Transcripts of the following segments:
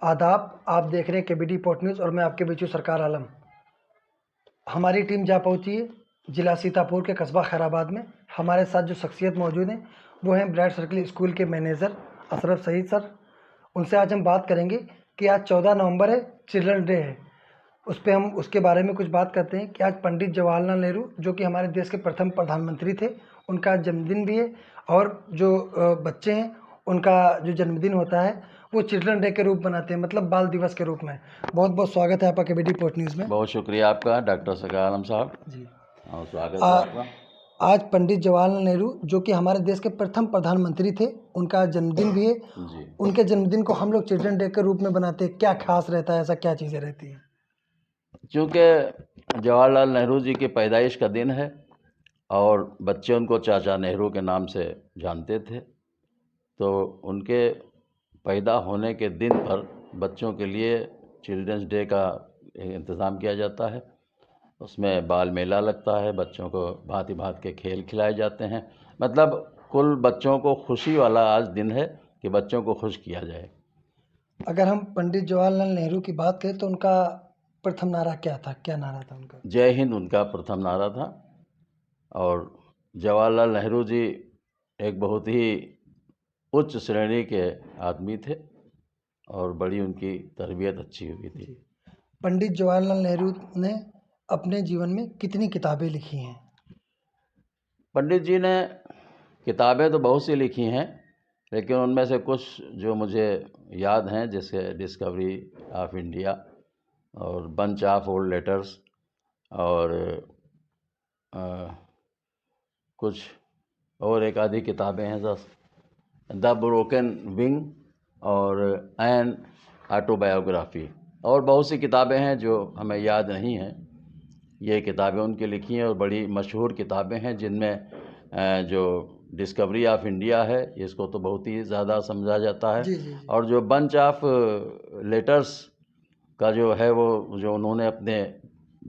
आदाब, आप देख रहे हैं केबीडी पोर्ट न्यूज़ और मैं आपके बीच हूँ सरकार आलम। हमारी टीम जा पहुँची है ज़िला सीतापुर के कस्बा खैराबाद में। हमारे साथ जो शख्सियत मौजूद हैं वो हैं ब्राइट सर्किल स्कूल के मैनेजर अशरफ सईद सर। उनसे आज हम बात करेंगे कि आज 14 नवंबर है, चिल्ड्रन डे है। उस पे हम उसके बारे में कुछ बात करते हैं कि आज पंडित जवाहरलाल नेहरू जो कि हमारे देश के प्रथम प्रधानमंत्री थे, उनका आज जन्मदिन भी है। और जो बच्चे हैं उनका जो जन्मदिन होता है वो चिल्ड्रन डे के रूप मनाते हैं, मतलब बाल दिवस के रूप में। बहुत बहुत स्वागत है आपका केबीडी पोर्ट न्यूज़ में। बहुत शुक्रिया आपका डॉक्टर सरकार आलम साहब जी। और स्वागत है आपका। आज पंडित जवाहरलाल नेहरू जो कि हमारे देश के प्रथम प्रधानमंत्री थे, उनका जन्मदिन भी है। जी, उनके जन्मदिन को हम लोग चिल्ड्रन डे के रूप में बनाते हैं। क्या खास रहता है, ऐसा क्या चीज़ें रहती हैं? चूँकि जवाहरलाल नेहरू जी की पैदाइश का दिन है और बच्चे उनको चाचा नेहरू के नाम से जानते थे, तो उनके पैदा होने के दिन पर बच्चों के लिए चिल्ड्रंस डे का इंतज़ाम किया जाता है। उसमें बाल मेला लगता है, बच्चों को भांति भांति के खेल खिलाए जाते हैं। मतलब कुल बच्चों को खुशी वाला आज दिन है कि बच्चों को खुश किया जाए। अगर हम पंडित जवाहरलाल नेहरू की बात करें तो उनका प्रथम नारा क्या था, क्या नारा था उनका? जय हिंद उनका प्रथम नारा था। और जवाहरलाल नेहरू जी एक बहुत ही उच्च श्रेणी के आदमी थे और बड़ी उनकी तरबियत अच्छी हुई थी। पंडित जवाहरलाल नेहरू ने अपने जीवन में कितनी किताबें लिखी हैं? पंडित जी ने किताबें तो बहुत सी लिखी हैं, लेकिन उनमें से कुछ जो मुझे याद हैं, जैसे डिस्कवरी ऑफ इंडिया और बंच ऑफ ओल्ड लेटर्स और कुछ और एक आधी किताबें हैं, द ब्रोकन विंग और एन ऑटोबायोग्राफी, और बहुत सी किताबें हैं जो हमें याद नहीं हैं। ये किताबें उनकी लिखी हैं और बड़ी मशहूर किताबें हैं, जिनमें जो डिस्कवरी ऑफ इंडिया है इसको तो बहुत ही ज़्यादा समझा जाता है। जी जी जी। और जो बंच ऑफ लेटर्स का जो है वो जो उन्होंने अपने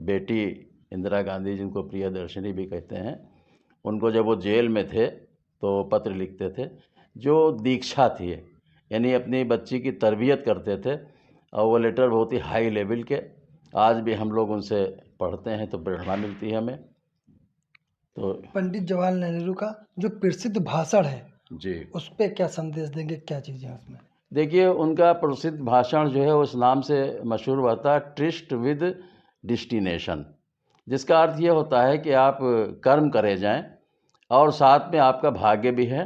बेटी इंदिरा गांधी, जिनको प्रियदर्शनी भी कहते हैं, उनको जब वो जेल में थे तो पत्र लिखते थे, जो दीक्षा थी, यानी अपनी बच्ची की तरबियत करते थे। और वो लेटर बहुत ही हाई लेवल के, आज भी हम लोग उनसे पढ़ते हैं तो प्रेरणा मिलती है हमें। तो पंडित जवाहरलाल नेहरू का जो प्रसिद्ध भाषण है जी, उस पर क्या संदेश देंगे, क्या चीज़ें हैं उसमें? देखिए उनका प्रसिद्ध भाषण जो है उस नाम से मशहूर हुआ था, ट्रिस्ट विद डिस्टिनेशन, जिसका अर्थ ये होता है कि आप कर्म करे जाएं और साथ में आपका भाग्य भी है,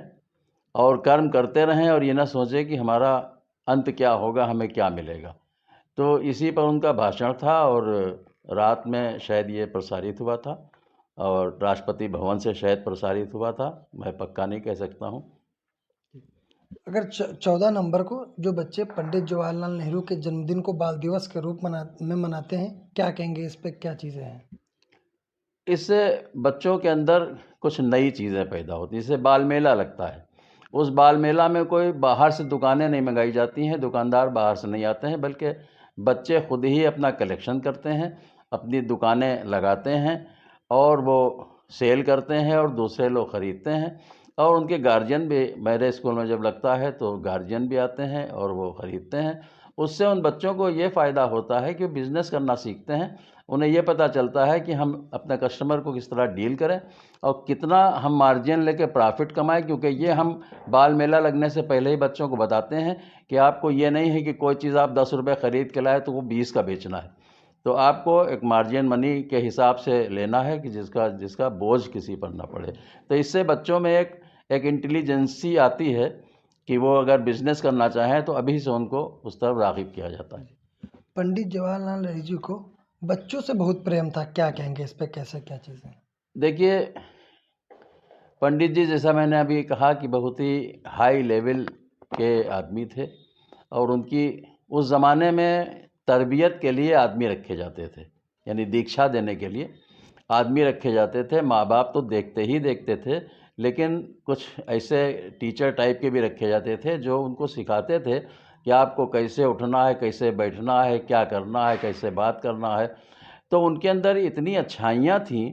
और कर्म करते रहें और ये ना सोचें कि हमारा अंत क्या होगा, हमें क्या मिलेगा। तो इसी पर उनका भाषण था और रात में शायद ये प्रसारित हुआ था और राष्ट्रपति भवन से शायद प्रसारित हुआ था, मैं पक्का नहीं कह सकता हूँ। अगर 14 नवंबर को जो बच्चे पंडित जवाहरलाल नेहरू के जन्मदिन को बाल दिवस के रूप में मनाते हैं, क्या कहेंगे इस पे, क्या चीज़ें हैं? इससे बच्चों के अंदर कुछ नई चीज़ें पैदा होती हैं। जैसे बाल मेला लगता है, उस बाल मेला में कोई बाहर से दुकानें नहीं मंगाई जाती हैं, दुकानदार बाहर से नहीं आते हैं, बल्कि बच्चे खुद ही अपना कलेक्शन करते हैं, अपनी दुकानें लगाते हैं और वो सेल करते हैं और दूसरे लोग ख़रीदते हैं। और उनके गार्जियन भी, मेरे स्कूल में जब लगता है तो गार्जियन भी आते हैं और वो ख़रीदते हैं। उससे उन बच्चों को ये फ़ायदा होता है कि वो बिज़नेस करना सीखते हैं। उन्हें ये पता चलता है कि हम अपने कस्टमर को किस तरह डील करें और कितना हम मार्जिन लेके प्रॉफिट कमाएं, क्योंकि ये हम बाल मेला लगने से पहले ही बच्चों को बताते हैं कि आपको ये नहीं है कि कोई चीज़ आप 10 रुपये ख़रीद के लाए तो वो 20 का बेचना है। तो आपको एक मार्जिन मनी के हिसाब से लेना है कि जिसका बोझ किसी पर ना पड़े। तो इससे बच्चों में एक इंटेलिजेंसी आती है कि वो अगर बिज़नेस करना चाहें तो अभी से उनको उस तरफ राग़िब किया जाता है। पंडित जवाहरलाल नेहरू जी को बच्चों से बहुत प्रेम था, क्या कहेंगे इस पे, कैसे, क्या चीज़ें? देखिए पंडित जी, जैसा मैंने अभी कहा कि बहुत ही हाई लेवल के आदमी थे और उनकी उस ज़माने में तरबियत के लिए आदमी रखे जाते थे, यानी दीक्षा देने के लिए आदमी रखे जाते थे। माँ बाप तो देखते ही देखते थे, लेकिन कुछ ऐसे टीचर टाइप के भी रखे जाते थे जो उनको सिखाते थे कि आपको कैसे उठना है, कैसे बैठना है, क्या करना है, कैसे बात करना है। तो उनके अंदर इतनी अच्छाइयाँ थीं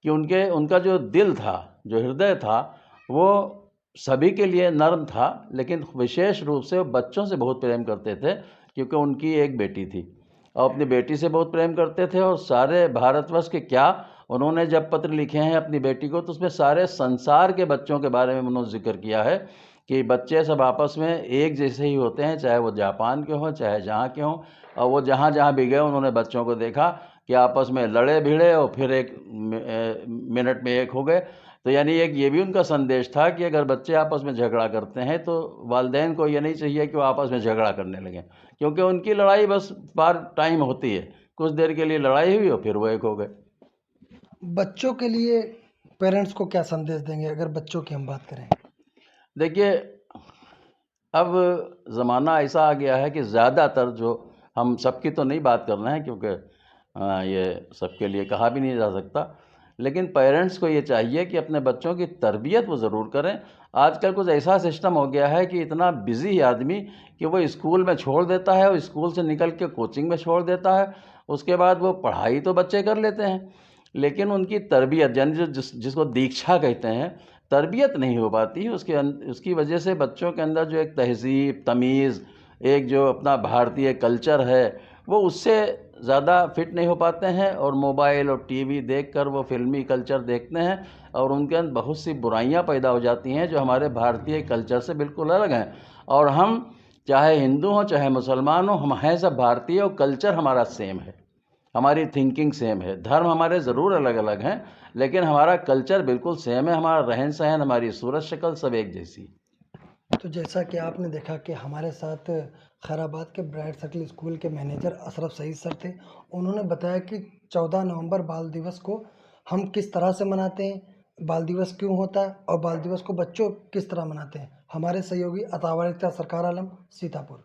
कि उनका जो दिल था, जो हृदय था, वो सभी के लिए नर्म था, लेकिन विशेष रूप से वो बच्चों से बहुत प्रेम करते थे, क्योंकि उनकी एक बेटी थी और अपनी बेटी से बहुत प्रेम करते थे। और सारे भारतवर्ष के क्या, उन्होंने जब पत्र लिखे हैं अपनी बेटी को तो उसमें सारे संसार के बच्चों के बारे में उन्होंने जिक्र किया है कि बच्चे सब आपस में एक जैसे ही होते हैं, चाहे वो जापान के हों चाहे जहाँ के हों। और वो जहाँ जहाँ भी गए उन्होंने बच्चों को देखा कि आपस में लड़े भिड़े और फिर एक मिनट में एक हो गए। तो यानी एक ये भी उनका संदेश था कि अगर बच्चे आपस में झगड़ा करते हैं तो वालिदैन को ये नहीं चाहिए कि वो आपस में झगड़ा करने लगें, क्योंकि उनकी लड़ाई बस पार टाइम होती है, कुछ देर के लिए लड़ाई हुई और फिर वो एक हो गए। बच्चों के लिए पेरेंट्स को क्या संदेश देंगे अगर बच्चों की हम बात करें? देखिए, अब ज़माना ऐसा आ गया है कि ज़्यादातर जो, हम सबकी तो नहीं बात कर रहे हैं क्योंकि ये सबके लिए कहा भी नहीं जा सकता, लेकिन पेरेंट्स को ये चाहिए कि अपने बच्चों की तरबियत वो ज़रूर करें। आजकल कुछ ऐसा सिस्टम हो गया है कि इतना बिज़ी है आदमी कि वो स्कूल में छोड़ देता है और स्कूल से निकल के कोचिंग में छोड़ देता है। उसके बाद वो पढ़ाई तो बच्चे कर लेते हैं, लेकिन उनकी तरबियत यानी जिसको दीक्षा कहते हैं, तरबियत नहीं हो पाती। उसकी वजह से बच्चों के अंदर जो एक तहज़ीब, तमीज़, एक जो अपना भारतीय कल्चर है, वो उससे ज़्यादा फिट नहीं हो पाते हैं और मोबाइल और टीवी देखकर वो फ़िल्मी कल्चर देखते हैं और उनके अंदर बहुत सी बुराइयां पैदा हो जाती हैं जो हमारे भारतीय कल्चर से बिल्कुल अलग हैं। और हम चाहे हिंदू हों चाहे मुसलमान हों, हम हैं सब भारतीय और कल्चर हमारा सेम है, हमारी थिंकिंग सेम है। धर्म हमारे ज़रूर अलग अलग हैं, लेकिन हमारा कल्चर बिल्कुल सेम है, हमारा रहन सहन, हमारी सूरत शक्ल सब एक जैसी। तो जैसा कि आपने देखा कि हमारे साथ खैराबाद के ब्राइट सर्कल स्कूल के मैनेजर अशरफ सईद सर थे। उन्होंने बताया कि 14 नवंबर बाल दिवस को हम किस तरह से मनाते हैं, बाल दिवस क्यों होता है और बाल दिवस को बच्चों किस तरह मनाते हैं। हमारे सहयोगी अतावर इख्तियार सरकार आलम, सीतापुर।